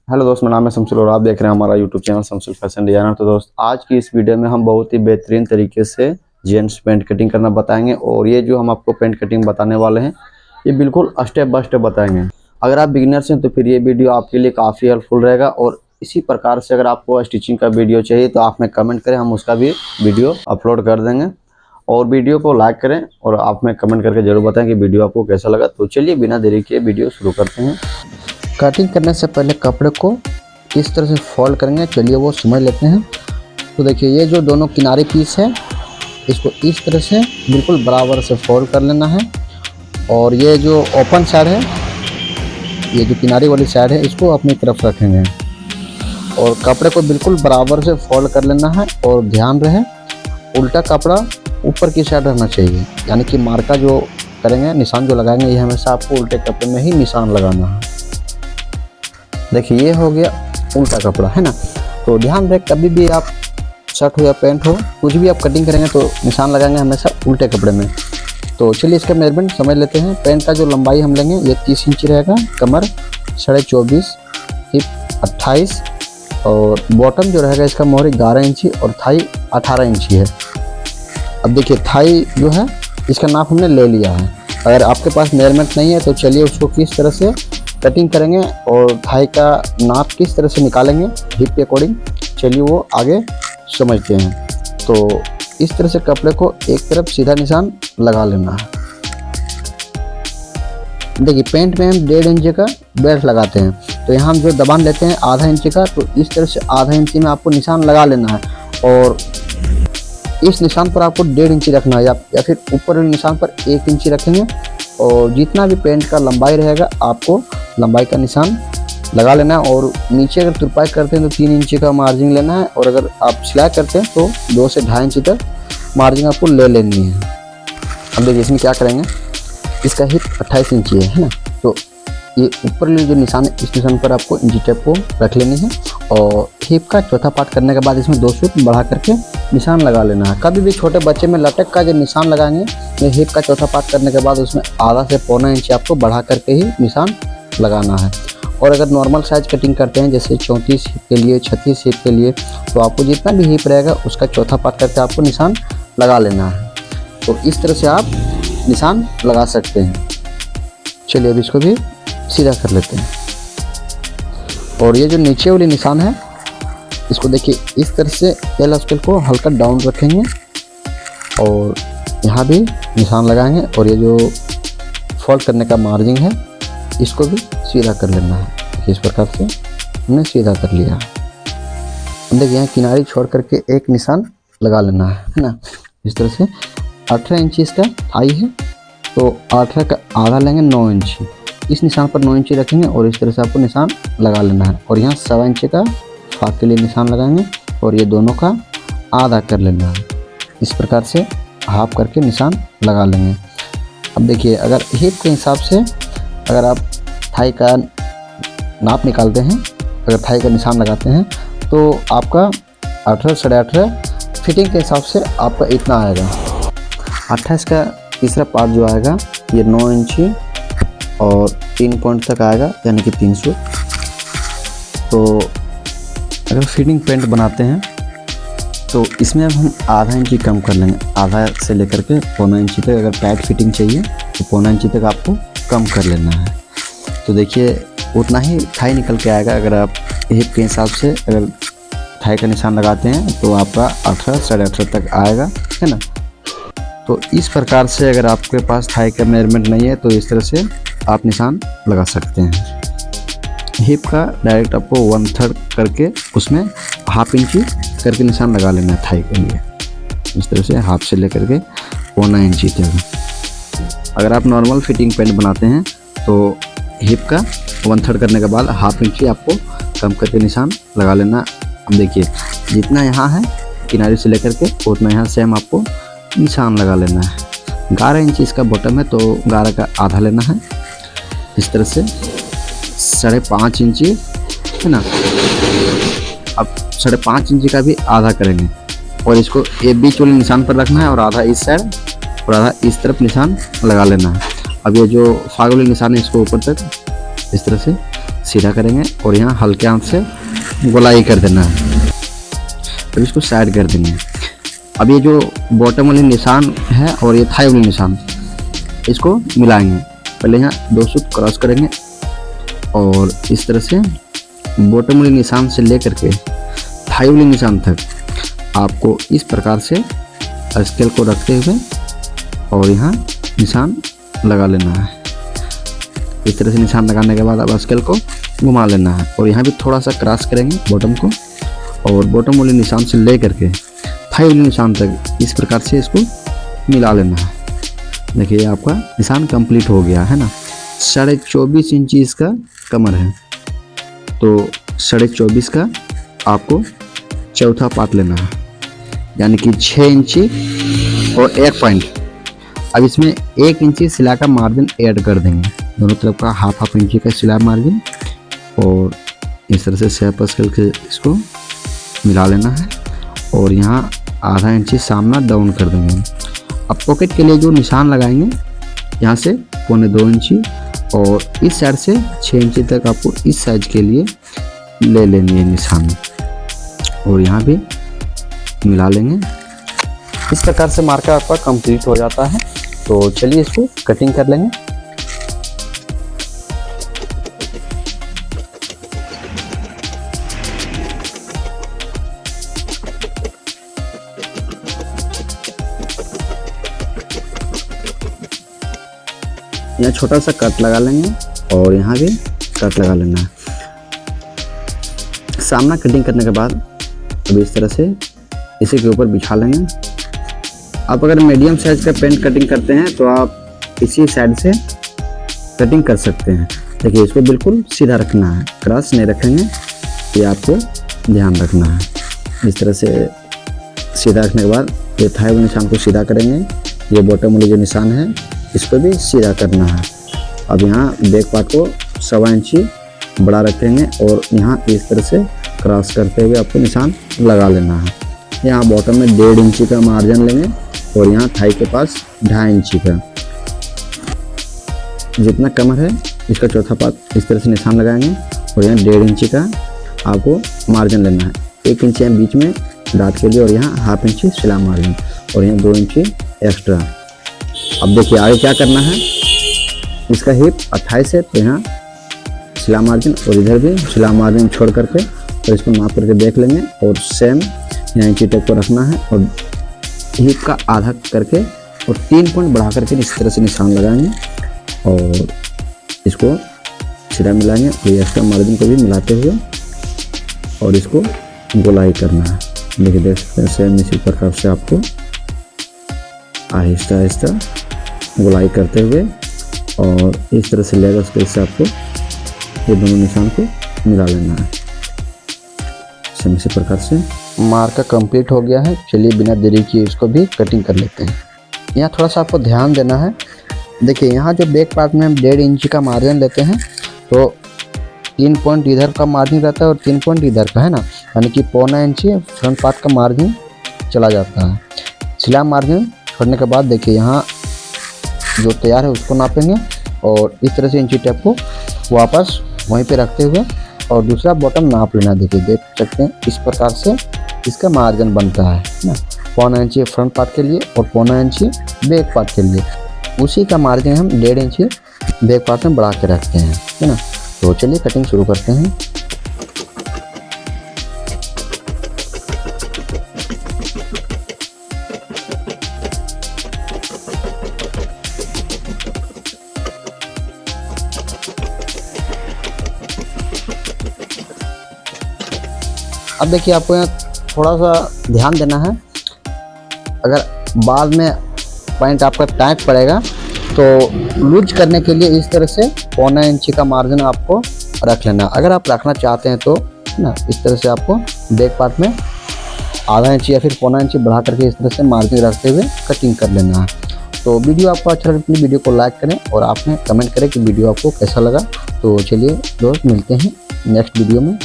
Hello दोस्त, मेरा नाम है शमसुल और आप देख रहे हैं हमारा YouTube channel Shamsul fashion designer. तो दोस्त, आज की इस वीडियो में हम बहुत ही बेहतरीन तरीके से जेंट्स पेंट कटिंग करना बताएंगे। और ये जो हम आपको पेंट कटिंग बताने वाले हैं, ये बिल्कुल स्टेप बाय स्टेप बताएंगे। अगर आप बिगिनर्स हैं तो फिर ये वीडियो आपके लिए काफ़ी हेल्पफुल रहेगा। और इसी प्रकार से अगर आपको स्टिचिंग का वीडियो चाहिए तो आप में कमेंट करें, हम उसका भी वीडियो अपलोड कर देंगे। और वीडियो को लाइक करें और आप में कमेंट करके जरूर बताएं कि वीडियो आपको कैसा लगा। तो चलिए बिना देरी के वीडियो शुरू करते हैं। कटिंग करने से पहले कपड़े को किस तरह से फोल्ड करेंगे, चलिए वो समझ लेते हैं। तो देखिए, ये जो दोनों किनारे पीस है, इसको इस तरह से बिल्कुल बराबर से फोल्ड कर लेना है। और ये जो ओपन साइड है, ये जो किनारे वाली साइड है, इसको अपनी तरफ रखेंगे और कपड़े को बिल्कुल बराबर से फोल्ड कर लेना है। और ध्यान रहे, उल्टा कपड़ा ऊपर की साइड रहना चाहिए, यानी कि मार्का जो करेंगे, निशान जो लगाएंगे, ये हमेशा आपको उल्टे कपड़े में ही निशान लगाना है। देखिए, ये हो गया उल्टा कपड़ा, है ना। तो ध्यान रखें, कभी भी आप शर्ट हो या पैंट हो, कुछ भी आप कटिंग करेंगे तो निशान लगाएंगे हमेशा उल्टे कपड़े में। तो चलिए इसका मेजरमेंट समझ लेते हैं। पैंट का जो लंबाई हम लेंगे, ये 30 इंची रहेगा, कमर 24.5, हिप 28 और बॉटम जो रहेगा इसका मोहरी 11 इंची और थाई 18 इंची है। अब देखिए, थाई जो है इसका नाप हमने ले लिया है। अगर आपके पास मेजरमेंट नहीं है तो चलिए उसको किस तरह से कटिंग करेंगे और थाई का नाप किस तरह से निकालेंगे हिप के अकॉर्डिंग, चलिए वो आगे समझते हैं। तो इस तरह से कपड़े को एक तरफ सीधा निशान लगा लेना है। देखिए, पेंट में हम 1.5 इंच का बेल्ट लगाते हैं, तो यहाँ हम जो दबान लेते हैं आधा इंच का, तो इस तरह से आधा इंची में आपको निशान लगा लेना है। और इस निशान पर आपको 1.5 इंची रखना है, या फिर ऊपर वाले निशान पर 1 इंची रखेंगे। और जितना भी पेंट का लंबाई रहेगा, आपको लंबाई का निशान लगा लेना है। और नीचे अगर तुरपाई करते हैं तो 3 इंची का मार्जिन लेना है, और अगर आप सिलाई करते हैं तो 2 से 2.5 इंची तक मार्जिन आपको ले लेनी है। अब देखिए, इसमें क्या करेंगे, इसका हिप 28 इंची है ना। तो ये ऊपर वाले जो निशान है, इस निशान पर आपको इंची टेप को रख लेनी है। और हिप का चौथा पार्ट करने के बाद इसमें 2 सूत बढ़ा करके निशान लगा लेना है। कभी भी छोटे बच्चे में लटक का जो निशान लगाएंगे, ये हिप का चौथा पार्ट करने के बाद उसमें आधा से पौना इंची आपको बढ़ा करके ही निशान लगाना है। और अगर नॉर्मल साइज कटिंग करते हैं, जैसे 34 हिप के लिए, 36 हिप के लिए, तो आपको जितना भी हिप रहेगा उसका चौथा पार्ट करके आपको निशान लगा लेना है। तो इस तरह से आप निशान लगा सकते हैं। चलिए अब इसको भी सीधा कर लेते हैं। और ये जो नीचे वाली निशान है, इसको देखिए इस तरह से एल स्केल को हल्का डाउन रखेंगे और यहाँ भी निशान लगाएंगे। और ये जो फोल्ड करने का मार्जिन है, इसको भी सीधा कर लेना है। इस प्रकार से हमने सीधा कर लिया। देखिए, यहाँ किनारी छोड़ करके एक निशान लगा लेना है ना। इस तरह से 18 इंची इसका थाई है, तो 18 का आधा लेंगे 9 इंची, इस निशान पर 9 इंची रखेंगे और इस तरह से आपको निशान लगा लेना है। और यहाँ 7 इंची का फाक के लिए निशान लगाएंगे और ये दोनों का आधा कर लेना है। इस प्रकार से हाफ करके निशान लगा लेंगे। अब देखिए, अगर हिप के हिसाब से अगर आप थाई का नाप निकालते हैं, अगर थाई का निशान लगाते हैं, तो आपका 18 साढ़े 18 फिटिंग के हिसाब से आपका इतना आएगा। 28 का तीसरा पार्ट जो आएगा, ये 9 इंची और 3 पॉइंट तक आएगा, यानी कि 300। तो अगर फिटिंग पेंट बनाते हैं तो इसमें अब हम आधा इंची कम कर लेंगे। आधा से लेकर के पौना इंची तक अगर टाइट फिटिंग चाहिए तो पौना इंची तक आपको कम कर लेना है। तो देखिए, उतना ही थाई निकल के आएगा। अगर आप हिप के हिसाब से अगर थाई का निशान लगाते हैं तो आपका 18 साढ़े 18 तक आएगा, है ना। तो इस प्रकार से अगर आपके पास थाई का मेजरमेंट नहीं है तो इस तरह से आप निशान लगा सकते हैं। हिप का डायरेक्ट आपको 1/3 करके उसमें हाफ इंची करके निशान लगा लेना है थाई के लिए। इस तरह से हाफ से लेकर के पौना इंची तक। अगर आप नॉर्मल फिटिंग पेंट बनाते हैं तो हिप का 1/3 करने के बाद हाफ इंची आपको कम करके निशान लगा लेना। अब देखिए, जितना यहाँ है किनारे से लेकर के, उतना यहाँ सेम आपको निशान लगा लेना है। 11 इंची इसका बॉटम है, तो 11 का आधा लेना है। इस तरह से 5.5 इंची, है ना। अब 5.5 इंची का भी आधा करेंगे और इसको ये बीच वाले निशान पर रखना है और आधा इस साइड और आधा इस तरफ निशान लगा लेना है। अब ये जो फाग वाले निशान है, इसको ऊपर तक इस तरह से सीधा करेंगे और यहाँ हल्के हाथ से गोलाई कर देना है। अब इसको साइड कर देंगे। अब ये जो बॉटम वाली निशान है और ये थाई वाली निशान, इसको मिलाएंगे। पहले यहाँ 2 सूत क्रॉस करेंगे और इस तरह से बॉटम वाली निशान से लेकर के थाई वाली निशान तक आपको इस प्रकार से स्केल को रखते हुए और यहाँ निशान लगा लेना है। इस तरह से निशान लगाने के बाद अब स्केल को घुमा लेना है और यहाँ भी थोड़ा सा क्रॉस करेंगे बॉटम को और बॉटम वाले निशान से ले करके थाई वाले निशान तक इस प्रकार से इसको मिला लेना है। देखिए आपका निशान कंप्लीट हो गया है ना। 24.5 इंची इसका कमर है, तो 24.5 का आपको चौथा पार्ट लेना है, यानी कि 6 इंची और 1 पॉइंट। अब इसमें 1 इंची सिलाई का मार्जिन ऐड कर देंगे, दोनों तरफ का हाफ इंची का सिलाई मार्जिन और इस तरह से शेप स्केल के इसको मिला लेना है और यहाँ आधा इंची सामना डाउन कर देंगे। अब पॉकेट के लिए जो निशान लगाएंगे यहाँ से 1.25 इंची और इस साइड से 6 इंची तक आपको इस साइज के लिए ले लेनी है निशान और यहाँ भी मिला लेंगे। इस प्रकार से मार्का आपका कंप्लीट हो जाता है। तो चलिए इसको कटिंग कर लेंगे। यहाँ छोटा सा कट लगा लेंगे और यहाँ भी कट लगा लेना है। सामना कटिंग करने के बाद अब इस तरह से इसी के ऊपर बिछा लेंगे। आप अगर मीडियम साइज का पेंट कटिंग करते हैं तो आप इसी साइड से कटिंग कर सकते हैं। देखिए इसको बिल्कुल सीधा रखना है, क्रॉस नहीं रखेंगे, ये आपको ध्यान रखना है। इस तरह से सीधा रखने के बाद ये थाई वाले निशान को सीधा करेंगे, ये बॉटम वाले जो निशान है इसको भी सीधा करना है। अब यहाँ बैक पार्ट को 1.25 इंची बड़ा रखेंगे और यहाँ इस तरह से क्रॉस करते हुए आपको निशान लगा लेना है। यहाँ बॉटम में 1.5 इंची का मार्जिन लेंगे और यहाँ थाई के पास 2.5 इंची का, जितना कमर है इसका चौथा पार्ट इस तरह से निशान लगाएंगे और यहाँ 1.5 इंची का आपको मार्जिन लेना है। 1 इंची यहाँ बीच में दांत के लिए और यहाँ हाफ इंची सिलाई मार्जिन और यहाँ 2 इंची एक्स्ट्रा। अब देखिए आगे क्या करना है, इसका हिप 28 है तो यहाँ सिलाई मार्जिन और इधर भी सिलाई मार्जिन छोड़ करके और इसको नाप करके देख लेंगे और सेम यहाँ इंची टेप को रखना है और हिप का आधा करके और 3 पॉइंट बढ़ा करके इस तरह से निशान लगाएंगे और इसको सीधा मिलाएंगे और एक्स्ट्रा मार्जिन को भी मिलाते हुए और इसको गोलाई करना है। देखिए देख सकते हैं सेम इसी प्रकार से आपको आहिस्ता आहिस्ता गोलाई करते हुए और इस तरह से लेग स्केल से आपको ये दोनों निशान को मिला लेना है। सेम इसी प्रकार से मार्का कंप्लीट हो गया है। चलिए बिना देरी किए इसको भी कटिंग कर लेते हैं। यहाँ थोड़ा सा आपको ध्यान देना है। देखिए यहाँ जो बैक पार्ट में हम 1.5 इंची का मार्जिन लेते हैं तो 3 पॉइंट इधर का मार्जिन रहता है और 3 पॉइंट इधर का है ना, यानी कि 0.25 इंची फ्रंट पार्ट का मार्जिन चला जाता है। सिलाई मार्जिन छोड़ने के बाद देखिए यहाँ जो तैयार है उसको नापेंगे और इस तरह से इंची टेप को वापस वहीं पे रखते हुए और दूसरा बॉटम नाप लेना। देखिए देख सकते हैं इस प्रकार से इसका मार्जिन बनता है ना, 0.25 इंची फ्रंट पार्ट के लिए और 0.25 इंची बैक पार्ट के लिए। उसी का मार्जिन हम 1.5 इंची बैक पार्ट में बढ़ा के रखते हैं, है ना। तो चलिए कटिंग शुरू करते हैं। अब देखिए आपको यहाँ थोड़ा सा ध्यान देना है, अगर बाद में पॉइंट आपका टाइट पड़ेगा तो लूज करने के लिए इस तरह से 0.25 इंची का मार्जिन आपको रख लेना। अगर आप रखना चाहते हैं तो ना इस तरह से आपको बैक पार्ट में आधा इंची या फिर 0.25 इंची बढ़ा करके इस तरह से मार्जिन रखते हुए कटिंग कर लेना है। तो वीडियो आपको अच्छा लगे तो वीडियो को लाइक करें और आपने कमेंट करें कि वीडियो आपको कैसा लगा। तो चलिए दोस्त मिलते हैं नेक्स्ट वीडियो में।